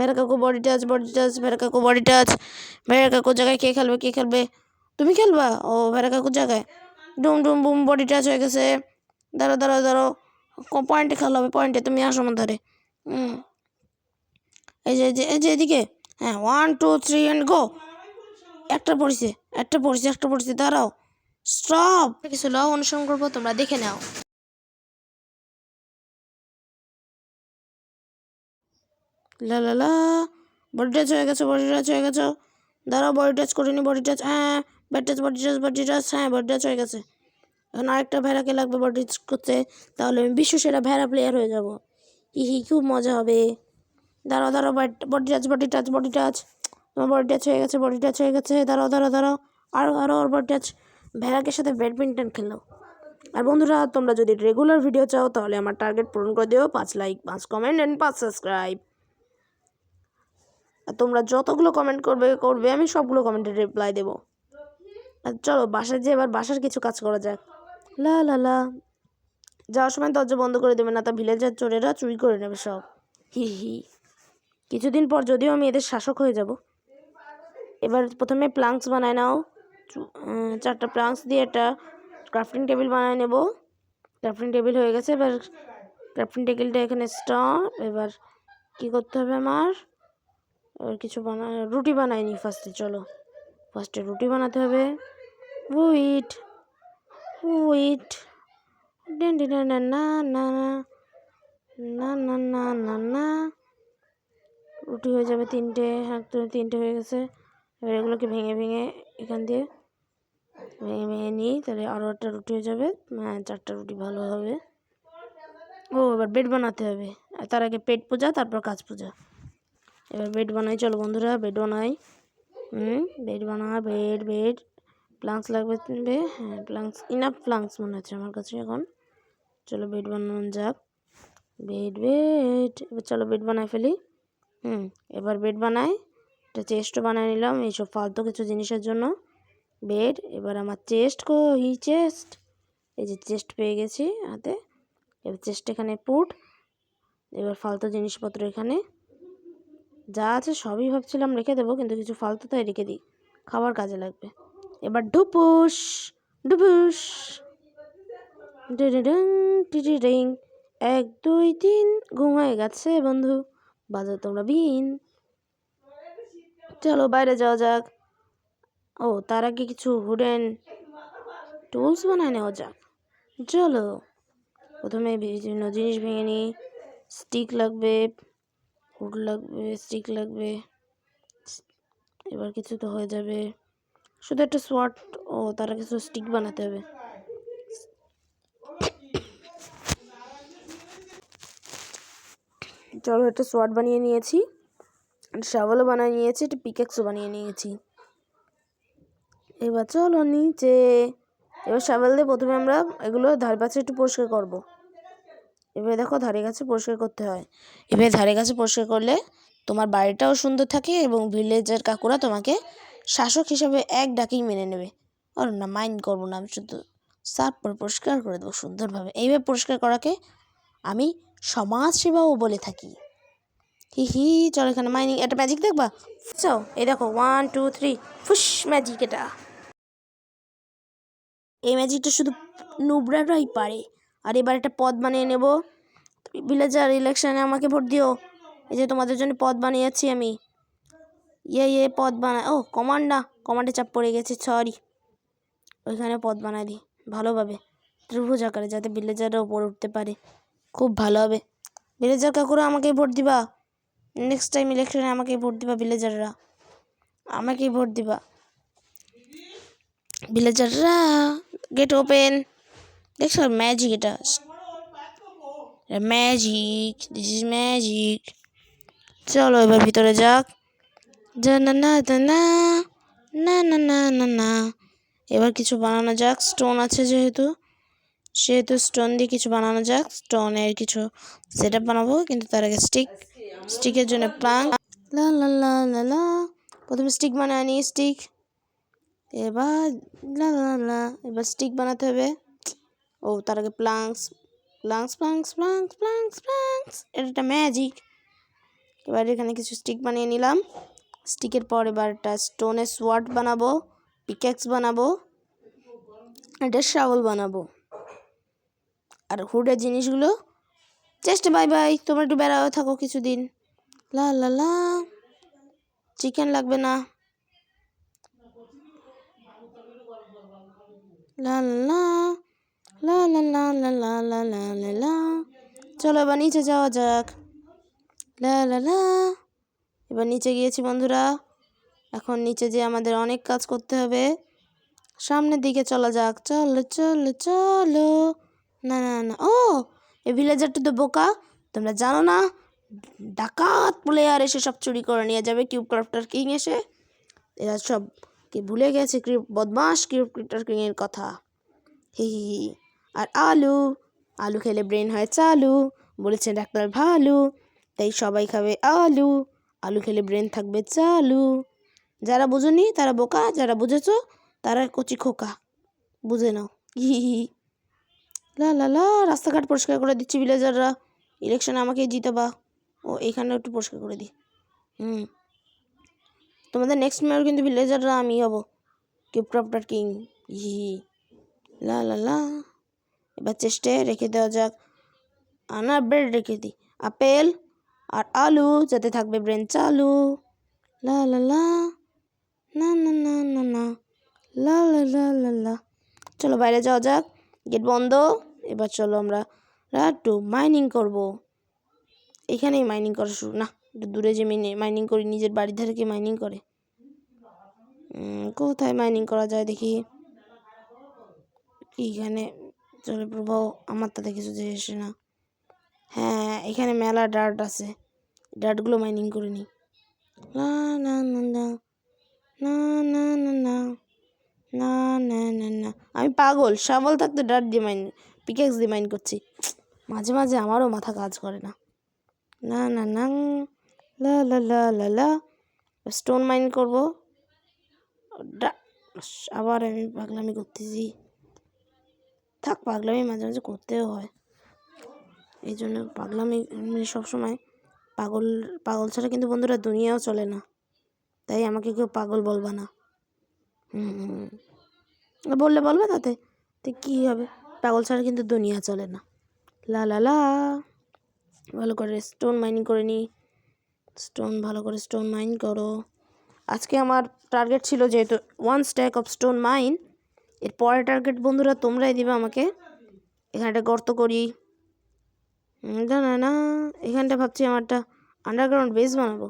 ভেড়া কাকু body touch, ভেড়া কাকু বডি টাচ। ভেড়া কাকুর জায়গায় কে খেলবে? তুমি খেলবা? ও ভেড়া কাকুর জায়গায় ডুম ডুম বুম বডি টাচ হয়ে গেছে। দাঁড়ো পয়েন্টে খেলা হবে, পয়েন্টে। তুমি আসো আমার ধারে। এই যে এদিকে। হ্যাঁ, 1 2 3 অ্যান্ড গো। একটা পড়ছে। দাঁড়াও, স্টপ। কিছু ল অনুসরণ করবো, তোমরা দেখে নাও। লা লা লা, বডি টাচ হয়ে গেছে। দাঁড়াও, বডি টাচ করিনি, বডি টাচ। হ্যাঁ, বডি টাচ। হ্যাঁ, বডি টাচ হয়ে গেছে। এখন আরেকটা ভেড়াকে লাগবে বডি টাচ করতে, তাহলে আমি বিশ্বসেরা ভেড়া প্লেয়ার হয়ে যাব। খুব মজা হবে। দাঁড়াও, বডি টাচ। তোমার বডি টাচ হয়ে গেছে। দাঁড়াও। আরো বডি টাচ। ভেড়াকে সাথে ব্যাডমিন্টন খেলো। আর বন্ধুরা, তোমরা যদি রেগুলার ভিডিও চাও তাহলে আমার টার্গেট পূরণ করে দিও, 5 লাইক, 5 কমেন্ট অ্যান্ড 5 সাবস্ক্রাইব। আর তোমরা যতগুলো কমেন্ট করবে আমি সবগুলো কমেন্টের রিপ্লাই দেবো। আর চলো বাসায় যেয়ে এবার বাসার কিছু কাজ করা যাক। লা লা লা, যাওয়ার সময় দরজা বন্ধ করে দেবে না, তা ভিলেজার চোরেরা চুরি করে নেবে সব। হি। কিছুদিন পর যদিও আমি এদের শাসক হয়ে যাব। এবার প্রথমে প্লাঙ্কস বানায় নাও। 4টা প্লাঙ্কস দিয়ে একটা ক্রাফটিং টেবিল বানায় নেব। ক্রাফটিং টেবিল হয়ে গেছে। এবার ক্রাফটিং টেবিলটা এখানে স্টপ। এবার কি করতে হবে আমার? এবার কিছু রুটি বানাইনি ফার্স্টে। চলো ফার্স্টে রুটি বানাতে হবে। উইট না। রুটি হয়ে যাবে 3টে। হ্যাঁ, 3টে হয়ে গেছে। এবার এগুলোকে ভেঙে এখান দিয়ে ভেঙে নিই, তাহলে আরও একটা রুটি হয়ে যাবে। হ্যাঁ, 4টা রুটি ভালো হবে। এবার বেড বানাতে হবে। তার আগে পেট পূজা, তারপর কাজ পূজা। এবার বেড বানাই। চলো বন্ধুরা, বেড বানাই। বেড প্লাঙ্কস লাগবে। হ্যাঁ, ইনাফ প্লাঙ্কস মনে হচ্ছে আমার কাছে এখন। চলো বেড বানানো যাক। বেড। এবার চলো বেড বানাই ফেলি। এবার বেড বানাই। একটা চেস্টও বানিয়ে নিলাম এইসব ফালতু কিছু জিনিসের জন্য। বেড। এবার আমার চেস্ট এই যে চেস্ট পেয়ে গেছি হাতে। এবার চেস্ট এখানে পুট। এবার ফালতু জিনিসপত্র এখানে যা আছে সবই ভাবছিলাম রেখে দেবো, কিন্তু কিছু ফালতু তাই রেখে দিই, খাবার কাজে লাগবে। এবার ঢুপুস 1 2 3 ঘুম হয়ে গেছে বন্ধু। বাজাও তোমরা বিন। চলো বাইরে যাওয়া যাক। তার আগে কিছু উডেন টুলস বানায় নেওয়া যাক। চলো প্রথমে বিভিন্ন জিনিস ভেঙে নিই। স্টিক লাগবে, উড লাগবে, স্টিক লাগবে। এবার কিছু তো হয়ে যাবে, শুধু একটা সোয়ার্ড। তার কিছু স্টিক বানাতে হবে। চলো একটা সোয়ার্ড বানিয়ে নিয়েছি, শাওয়ালও বানিয়ে নিয়েছি, একটা পিকেক্সও বানিয়ে নিয়েছি। এবার চলো নিচে। এবার শাওয়াল দিয়ে প্রথমে আমরা এগুলো ধারে পাশে একটু পরিষ্কার করবো। এবার দেখো ধারে কাছে পরিষ্কার করতে হয়। এবার ধারে কাছে পরিষ্কার করলে তোমার বাড়িটাও সুন্দর থাকে এবং ভিলেজের কাকুরা তোমাকে শাসক হিসেবে এক ডাকেই মেনে নেবে। না, মাইন্ড করবো না, আমি শুধু সাফ পরিষ্কার করে দেবো সুন্দরভাবে। এইভাবে পরিষ্কার করাকে আমি সমাজসেবাও বলে থাকি। হি। চলো এখানে মাইনিং একটা ম্যাজিক দেখবা। এই দেখো 1 2 3 ফুস ম্যাজিক। এই ম্যাজিকটা শুধু নুবরারাই পারে। আর এবার একটা পদ বানিয়ে নেব। ভিলেজার ইলেকশনে আমাকে ভোট দিও। এই যে তোমাদের জন্য পদ বানিয়েছি আমি। পদ বানাই। কমান্ডে চাপ পড়ে গেছে, সরি। ওইখানে পদ বানাই দিই ভালোভাবে ত্রিভুজ আকারে, যাতে ভিলেজাররা উপরে উঠতে পারে। খুব ভালো হবে। ভিলেজার কাকুরা আমাকেই ভোট দিবা। নেক্সট টাইম ইলেকশনে আমাকেই ভোট দিবা। ভিলেজাররা আমাকেই ভোট দিবা। ভিলেজাররা গেট ওপেন। দেখছো ম্যাজিক? এটা ম্যাজিক, দিস ইজ ম্যাজিক। চলো এবার ভিতরে যাক। না। এবার কিছু বানানো যাক। স্টোন আছে যেহেতু স্টোন দিয়ে কিছু বানানো যাক। স্টোনের কিছু সেট আপ বানাবো, কিন্তু তার আগে স্টিকের জন্য প্লাঙ্ক। লা প্রথমে স্টিক বানায় নিই। স্টিক। এবার এবার স্টিক বানাতে হবে। তার আগে প্লাঙ্কস। এটা একটা ম্যাজিক। এবার এখানে কিছু স্টিক বানিয়ে নিলাম। স্টিকের পর এবার একটা স্টোনের সোয়ার্ড বানাবো, পিক্যাক্স বানাবো, একটা শাওল বানাবো। আর হুডের জিনিসগুলো চেষ্টা বাই বাই, তোমরা একটু বেড়াও থাকো কিছুদিন। লা লা লা, চিকেন লাগবে না। লা লা লা লা লা লা লা লা লা লা লা। চলো এবার নিচে যাওয়া যাক। লা লা লা। এবার নিচে গিয়েছি বন্ধুরা। এখন নিচে যে আমাদের অনেক কাজ করতে হবে। সামনের দিকে চলা যাক। চলো চলো চলো। না না না, ও এই ভিলেজারটা তো বোকা। তোমরা জানো না ডাকাত প্লেয়ার এসে সব চুরি করে নিয়ে যাবে। কিউব ক্রাফটার কিং এসে এরা সব কি ভুলে গেছে বদমাস কিউব ক্রাফটার কিং এর কথা। হি হি হি। আর আলু, আলু খেলে ব্রেন হয় চালু, বলেছেন ডাক্তার ভালু। তাই সবাই খাবে আলু, আলু খেলে ব্রেন থাকবে চালু। যারা বুঝোনি তারা বোকা, যারা বুঝেছো তারা কচি খোকা। বুঝে নাও। হি হি। লা লা লা, রাস্তাঘাট পরিষ্কার করে দিচ্ছি ভিলেজাররা। ইলেকশনে আমাকেই জিতাবা। ও এইখানে একটু পরিষ্কার করে দিই। তোমাদের নেক্সট মেয়র কিন্তু ভিলেজাররা আমি হব, কিউব ক্রাফটার কিং। হি। লা লা লা। এবার চেষ্টায় রেখে দেওয়া যাক। আনার ব্রেড রেখে দিই, আপেল আর আলু যাতে থাকবে ব্রেন চালু। লা লা লা, না না না না না, লা লা লা লা লা। চলো বাইরে যাওয়া যাক, গেট বন্ধ। এবার চলো আমরা একটু মাইনিং করব। এখানেই মাইনিং করা শুরু, না একটু দূরে যে মাইনিং করি। নিজের বাড়ির ধারে কি মাইনিং করে? কোথায় মাইনিং করা যায় দেখি। এইখানে জলের প্রবাহ আমার তাতে কিছু যে এসে না। হ্যাঁ, এখানে মেলা ডার্ট আছে, ডার্টগুলো মাইনিং করে নিই। না না না না না না না না না না না না, আমি পাগল। শাবল থাকতে ডার্ট দিয়ে মাইন, পিকেক্স দিয়ে মাইন করছি। মাঝে মাঝে আমারও মাথা কাজ করে না। না না না, লা লা লা লা লা। স্টোন মাইন করবো। আবার আমি পাগলামি করতেছি। থাক, পাগলামি মাঝে মাঝে করতেও হয়। এই জন্য পাগলামি সবসময় পাগল পাগল ছাড়া কিন্তু বন্ধুরা দুনিয়াও চলে না। তাই আমাকে কেউ পাগল বলবা না। বললে বলবে তাতে তো কী হবে, পাগল ছাড়া কিন্তু দুনিয়া চলে না। লা লা লা। ভালো করে স্টোন মাইনিং করে নিই। স্টোন ভালো করে স্টোন মাইন করো। আজকে আমার টার্গেট ছিল যেহেতু 1 স্ট্যাক অফ স্টোন মাইন। এর পরের টার্গেট বন্ধুরা তোমরাই দিবে আমাকে। এখানে একটা গর্ত করি। না না না, এখানটা ভাবছি আমার একটা আন্ডারগ্রাউন্ড বেস বানাবো।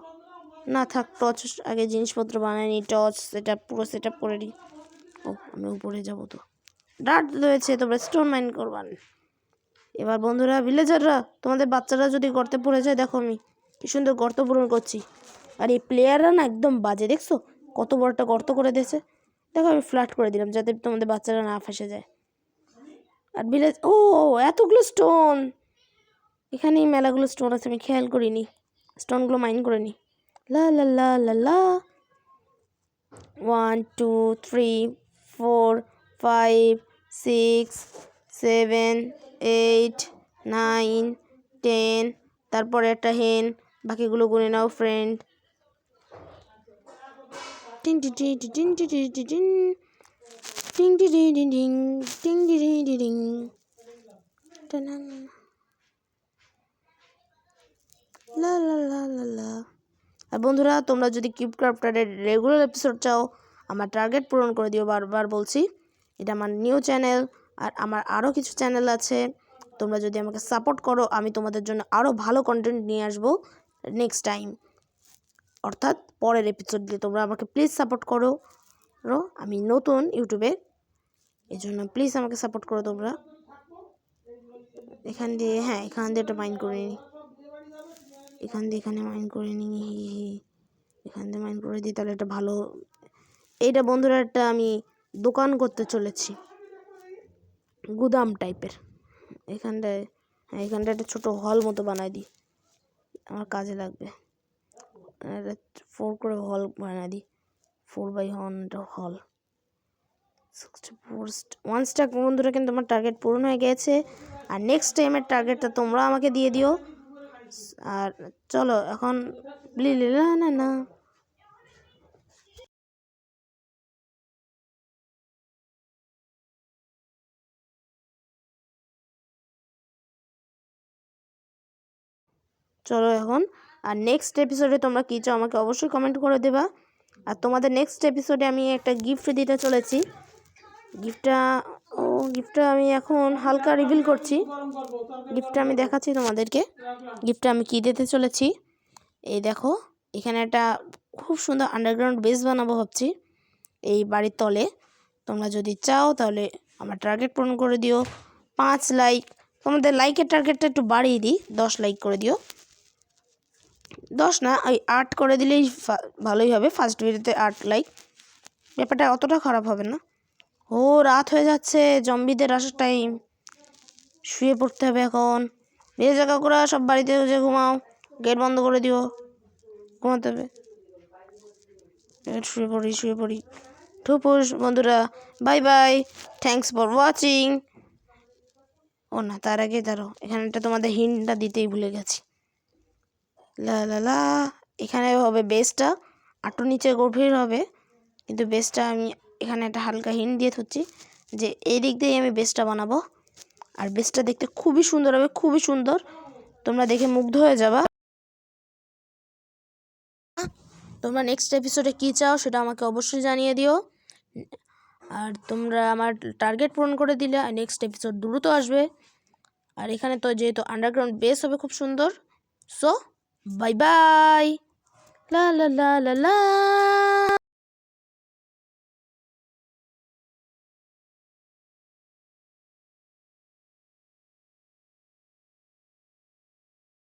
না থাক, টর্চ আগে জিনিসপত্র বানাই নিই, টর্চ পুরো সেট আপ করে নিই। ও আমি উপরে যাবো তো। ডার্ট রয়েছে, তোমরা স্টোন মাইন করবান। এবার বন্ধুরা ভিলেজাররা, তোমাদের বাচ্চারা যদি গর্তে পড়ে যায়, দেখো আমি কি সুন্দর গর্ত পূরণ করছি। আর এই প্লেয়াররা না একদম বাজে, দেখছো কত বড় একটা গর্ত করে দিয়েছে। দেখো আমি ফ্ল্যাট করে দিলাম যাতে তোমাদের বাচ্চারা না ফেসে যায়। আর ভিলেজ, ও এতগুলো স্টোন, এখানেই মেলাগুলো স্টোন আছে, আমি খেয়াল করিনি। স্টোনগুলো মাইন করে নিই। লা লা লা লা লা। 1 2 3 4 5 6 7 8 9 10। তারপরে একটা হেন, বাকিগুলো গুনে নাও ফ্রেন্ড। টিং টি টি টি টিং টি টি টি টিং টিং টি টি টি টিং টিং টি টি টি টিং। লা লা লা লা লা। আর বন্ধুরা তোমরা যদি কিউব ক্রাফটারের রেগুলার এপিসোড চাও, আমার টার্গেট পূরণ করে দিও। বারবার বলছি, এটা আমার নিউ চ্যানেল। আর আমার আরও কিছু চ্যানেল আছে। তোমরা যদি আমাকে সাপোর্ট করো, আমি তোমাদের জন্য আরও ভালো কন্টেন্ট নিয়ে আসবো নেক্সট টাইম, অর্থাৎ পরের এপিসোড দিয়ে। তোমরা আমাকে প্লিজ সাপোর্ট করো। আমি নতুন ইউটিউবে, এই জন্য প্লিজ আমাকে সাপোর্ট করো তোমরা। এখান দিয়ে, হ্যাঁ এখান দিয়ে একটা মাইন্ড করে নিই। এখান দিয়ে এখানে মাইন করে নিই। এখান দিয়ে মাইন করে দিই, তাহলে একটা ভালো, এইটা বন্ধুরা একটা আমি দোকান করতে চলেছি, গুদাম টাইপের। এখানটায়, হ্যাঁ এখানটায় একটা ছোটো হল মতো বানাই দিই, আমার কাজে লাগবে। একটা 4 করে হল বানাই দিই, 4x1 হল। 1 স্টাক বন্ধুরা কিন্তু আমার টার্গেট পূরণ হয়ে গেছে। আর নেক্সট টাইমের টার্গেটটা তোমরা আমাকে দিয়ে দিও। আর চলো এখন না না না চলো এখন। আর নেক্সট এপিসোডে তোমরা কী চাও আমাকে অবশ্যই কমেন্ট করে দেবা। আর তোমাদের নেক্সট এপিসোডে আমি একটা গিফট দিতে চলেছি। গিফটটা আমি এখন হালকা রিভিল করছি। গিফটটা আমি দেখাচ্ছি তোমাদেরকে। গিফটটা আমি কী দিতে চলেছি, এই দেখো, এখানে একটা খুব সুন্দর আন্ডারগ্রাউন্ড বেস বানাবো ভাবছি এই বাড়ির তলে। তোমরা যদি চাও তাহলে আমার টার্গেট পূরণ করে দিও 5 লাইক। তোমাদের লাইকের টার্গেটটা একটু বাড়িয়ে দিই, 10 লাইক করে দিও। 10 না, ওই 8 করে দিলেই ভালোই হবে। ফার্স্ট ভিডিওতে 8 লাইক, ব্যাপারটা অতটা খারাপ হবে না। ও রাত হয়ে যাচ্ছে, জম্বিদের আসার টাইম, শুয়ে পড়তে হবে এখন। বেশ জায়গা করে সব বাড়িতে যে ঘুমাও, গেট বন্ধ করে দিও, ঘুমাতে হবে। শুয়ে পড়ি ঠুপুস বন্ধুরা, bye bye, thanks for watching. ও না, তার আগে ধরো এখানে একটা তোমাদের হিন্টটা দিতেই ভুলে গেছি। লা লা লা, এখানে হবে বেসটা, আটু নিচে গভীর হবে, কিন্তু বেসটা আমি এখানে একটা হালকা হিন্ট দিয়ে থুচ্ছি যে এই দিক দিয়েই আমি বেসটা বানাবো। আর বেসটা দেখতে খুবই সুন্দর হবে, খুবই সুন্দর, তোমরা দেখে মুগ্ধ হয়ে যাবা। তোমরা নেক্সট এপিসোডে কী চাও সেটা আমাকে অবশ্যই জানিয়ে দিও। আর তোমরা আমার টার্গেট পূরণ করে দিলে নেক্সট এপিসোড দ্রুত আসবে। আর এখানে তো যেহেতু আন্ডারগ্রাউন্ড বেস হবে খুব সুন্দর। সো বাই বাই, লা লা লা লা লা।